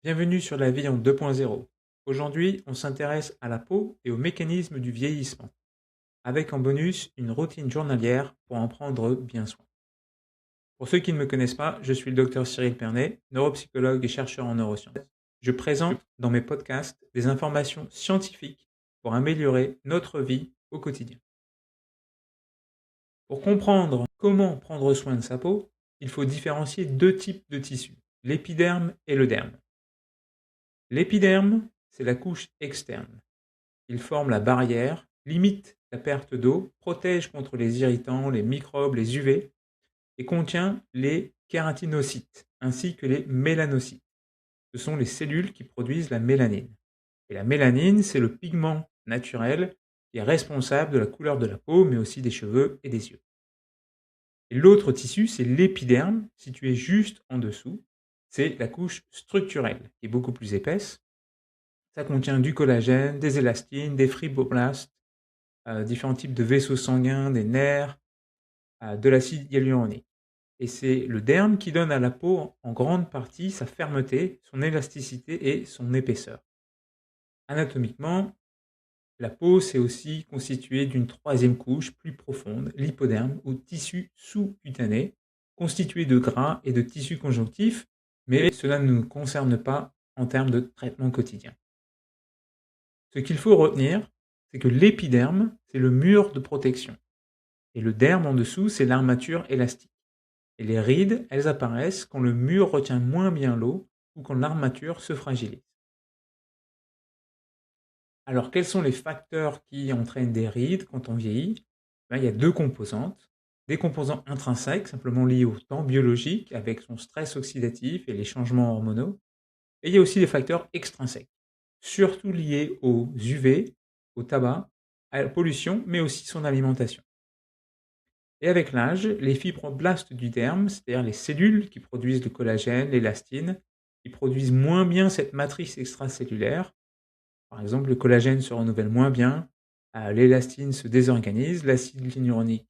Bienvenue sur la vie en 2.0. Aujourd'hui, on s'intéresse à la peau et aux mécanismes du vieillissement, avec en bonus une routine journalière pour en prendre bien soin. Pour ceux qui ne me connaissent pas, je suis le docteur Cyril Pernet, neuropsychologue et chercheur en neurosciences. Je présente dans mes podcasts des informations scientifiques pour améliorer notre vie au quotidien. Pour comprendre comment prendre soin de sa peau, il faut différencier deux types de tissus, l'épiderme et le derme. L'épiderme, c'est la couche externe. Il forme la barrière, limite la perte d'eau, protège contre les irritants, les microbes, les UV et contient les kératinocytes ainsi que les mélanocytes. Ce sont les cellules qui produisent la mélanine. Et la mélanine, c'est le pigment naturel qui est responsable de la couleur de la peau, mais aussi des cheveux et des yeux. Et l'autre tissu, c'est l'épiderme, situé juste en dessous. C'est la couche structurelle, qui est beaucoup plus épaisse. Ça contient du collagène, des élastines, des fibroblastes, différents types de vaisseaux sanguins, des nerfs, de l'acide hyaluronique. Et c'est le derme qui donne à la peau en grande partie sa fermeté, son élasticité et son épaisseur. Anatomiquement, la peau c'est aussi constitué d'une troisième couche plus profonde, l'hypoderme, ou tissu sous-cutané, constitué de gras et de tissus conjonctifs, mais cela ne nous concerne pas en termes de traitement quotidien. Ce qu'il faut retenir, c'est que l'épiderme, c'est le mur de protection. Et le derme en dessous, c'est l'armature élastique. Et les rides, elles apparaissent quand le mur retient moins bien l'eau ou quand l'armature se fragilise. Alors, quels sont les facteurs qui entraînent des rides quand on vieillit? Il y a deux composantes. Des composants intrinsèques, simplement liés au temps biologique, avec son stress oxydatif et les changements hormonaux. Et il y a aussi des facteurs extrinsèques, surtout liés aux UV, au tabac, à la pollution, mais aussi son alimentation. Et avec l'âge, les fibroblastes du derme, c'est-à-dire les cellules qui produisent le collagène, l'élastine, ils produisent moins bien cette matrice extracellulaire. Par exemple, le collagène se renouvelle moins bien, l'élastine se désorganise, l'acide hyaluronique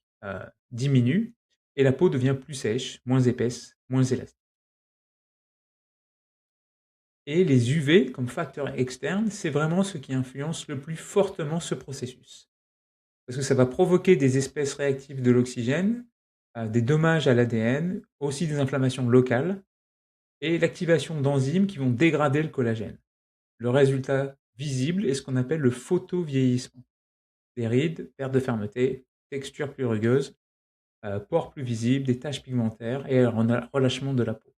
diminue, et la peau devient plus sèche, moins épaisse, moins élastique. Et les UV, comme facteurs externes, c'est vraiment ce qui influence le plus fortement ce processus. Parce que ça va provoquer des espèces réactives de l'oxygène, des dommages à l'ADN, aussi des inflammations locales, et l'activation d'enzymes qui vont dégrader le collagène. Le résultat visible est ce qu'on appelle le photovieillissement. Des rides, perte de fermeté, texture plus rugueuse, pores plus visibles, des taches pigmentaires et un relâchement de la peau.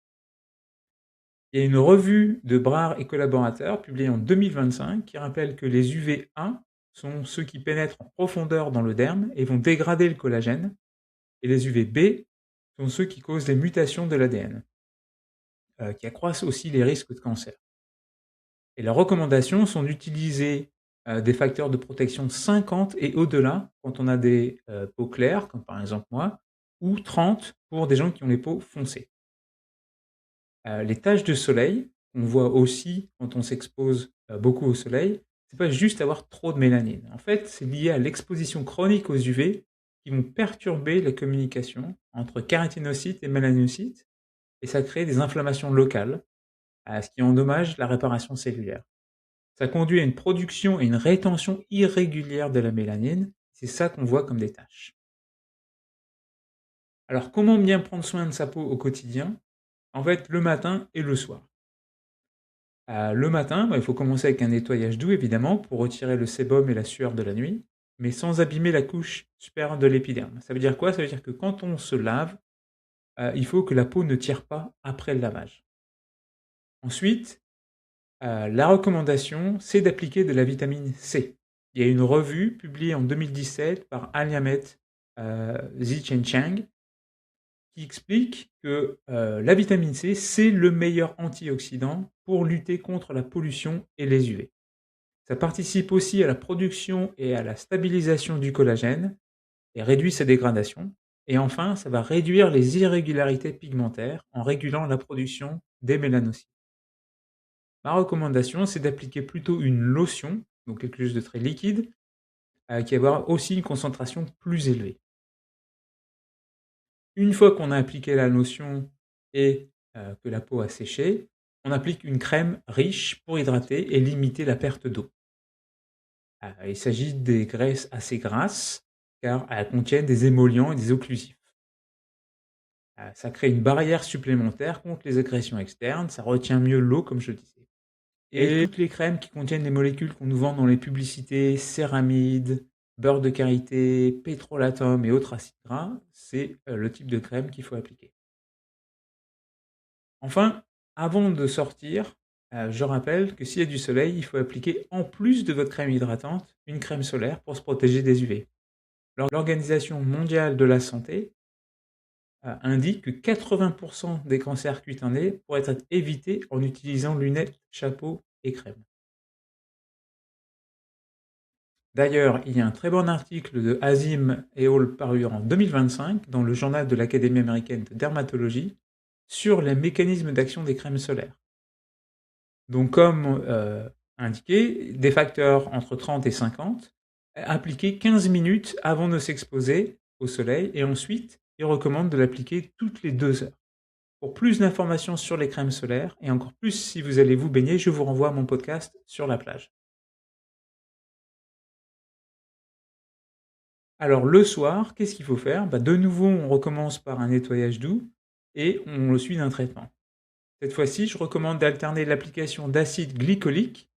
Il y a une revue de Brard et collaborateurs publiée en 2025 qui rappelle que les UV1 sont ceux qui pénètrent en profondeur dans le derme et vont dégrader le collagène, et les UVB sont ceux qui causent les mutations de l'ADN, qui accroissent aussi les risques de cancer. Et leurs recommandations sont d'utiliser des facteurs de protection 50 et au-delà quand on a des peaux claires, comme par exemple moi, ou 30 pour des gens qui ont les peaux foncées. Les taches de soleil, on voit aussi quand on s'expose beaucoup au soleil, c'est pas juste avoir trop de mélanine. En fait, c'est lié à l'exposition chronique aux UV qui vont perturber la communication entre kératinocytes et mélanocytes, et ça crée des inflammations locales, ce qui endommage la réparation cellulaire. Ça conduit à une production et une rétention irrégulière de la mélanine. C'est ça qu'on voit comme des taches. Alors, comment bien prendre soin de sa peau au quotidien? En fait, le matin et le soir. Le matin, il faut commencer avec un nettoyage doux, évidemment, pour retirer le sébum et la sueur de la nuit, mais sans abîmer la couche supérieure de l'épiderme. Ça veut dire quoi? Ça veut dire que quand on se lave, il faut que la peau ne tire pas après le lavage. Ensuite, la recommandation, c'est d'appliquer de la vitamine C. Il y a une revue publiée en 2017 par Aliamet Zichenchang qui explique que la vitamine C, c'est le meilleur antioxydant pour lutter contre la pollution et les UV. Ça participe aussi à la production et à la stabilisation du collagène et réduit sa dégradation. Et enfin, ça va réduire les irrégularités pigmentaires en régulant la production des mélanocytes. Ma recommandation, c'est d'appliquer plutôt une lotion, donc quelque chose de très liquide, qui va avoir aussi une concentration plus élevée. Une fois qu'on a appliqué la lotion et que la peau a séché, on applique une crème riche pour hydrater et limiter la perte d'eau. Il s'agit des graisses assez grasses car elles contiennent des émollients et des occlusifs. Ça crée une barrière supplémentaire contre les agressions externes, ça retient mieux l'eau comme je le disais. Et toutes les crèmes qui contiennent les molécules qu'on nous vend dans les publicités, céramide, beurre de karité, pétrolatum et autres acides gras, c'est le type de crème qu'il faut appliquer. Enfin, avant de sortir, je rappelle que s'il y a du soleil, il faut appliquer en plus de votre crème hydratante, une crème solaire pour se protéger des UV. L'Organisation mondiale de la santé indique que 80% des cancers cutanés pourraient être évités en utilisant lunettes, chapeaux et crème. D'ailleurs, il y a un très bon article de Azim et al. Paru en 2025 dans le journal de l'Académie américaine de dermatologie sur les mécanismes d'action des crèmes solaires. Donc comme indiqué, des facteurs entre 30 et 50, appliqués 15 minutes avant de s'exposer au soleil et ensuite, ils recommandent de l'appliquer toutes les 2 heures. Pour plus d'informations sur les crèmes solaires et encore plus si vous allez vous baigner, je vous renvoie à mon podcast sur la plage. Alors le soir, qu'est-ce qu'il faut faire? De nouveau, on recommence par un nettoyage doux et on le suit d'un traitement. Cette fois-ci, je recommande d'alterner l'application d'acide glycolique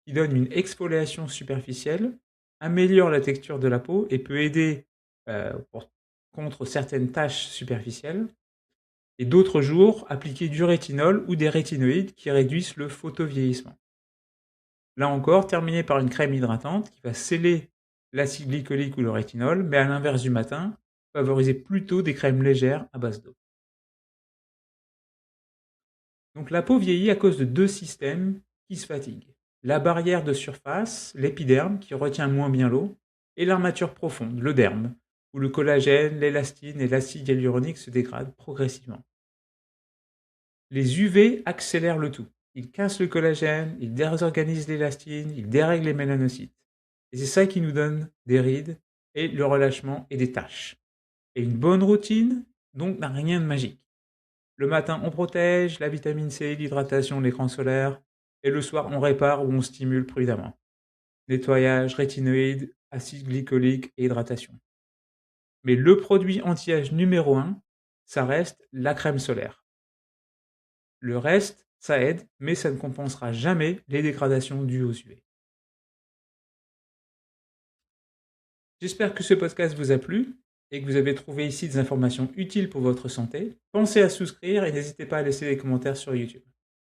qui donne une exfoliation superficielle, améliore la texture de la peau et peut aider contre certaines taches superficielles. Et d'autres jours, appliquer du rétinol ou des rétinoïdes qui réduisent le photovieillissement. Là encore, terminer par une crème hydratante qui va sceller l'acide glycolique ou le rétinol, mais à l'inverse du matin, favoriser plutôt des crèmes légères à base d'eau. Donc la peau vieillit à cause de 2 systèmes qui se fatiguent. La barrière de surface, l'épiderme, qui retient moins bien l'eau, et l'armature profonde, le derme, où le collagène, l'élastine et l'acide hyaluronique se dégradent progressivement. Les UV accélèrent le tout. Ils cassent le collagène, ils désorganisent l'élastine, ils dérèglent les mélanocytes. Et c'est ça qui nous donne des rides et le relâchement et des taches. Et une bonne routine, donc, n'a rien de magique. Le matin, on protège, la vitamine C, l'hydratation, l'écran solaire. Et le soir, on répare ou on stimule prudemment. Nettoyage, rétinoïdes, acide glycolique et hydratation. Mais le produit anti-âge numéro 1, ça reste la crème solaire. Le reste, ça aide, mais ça ne compensera jamais les dégradations dues aux UV. J'espère que ce podcast vous a plu et que vous avez trouvé ici des informations utiles pour votre santé. Pensez à souscrire et n'hésitez pas à laisser des commentaires sur YouTube.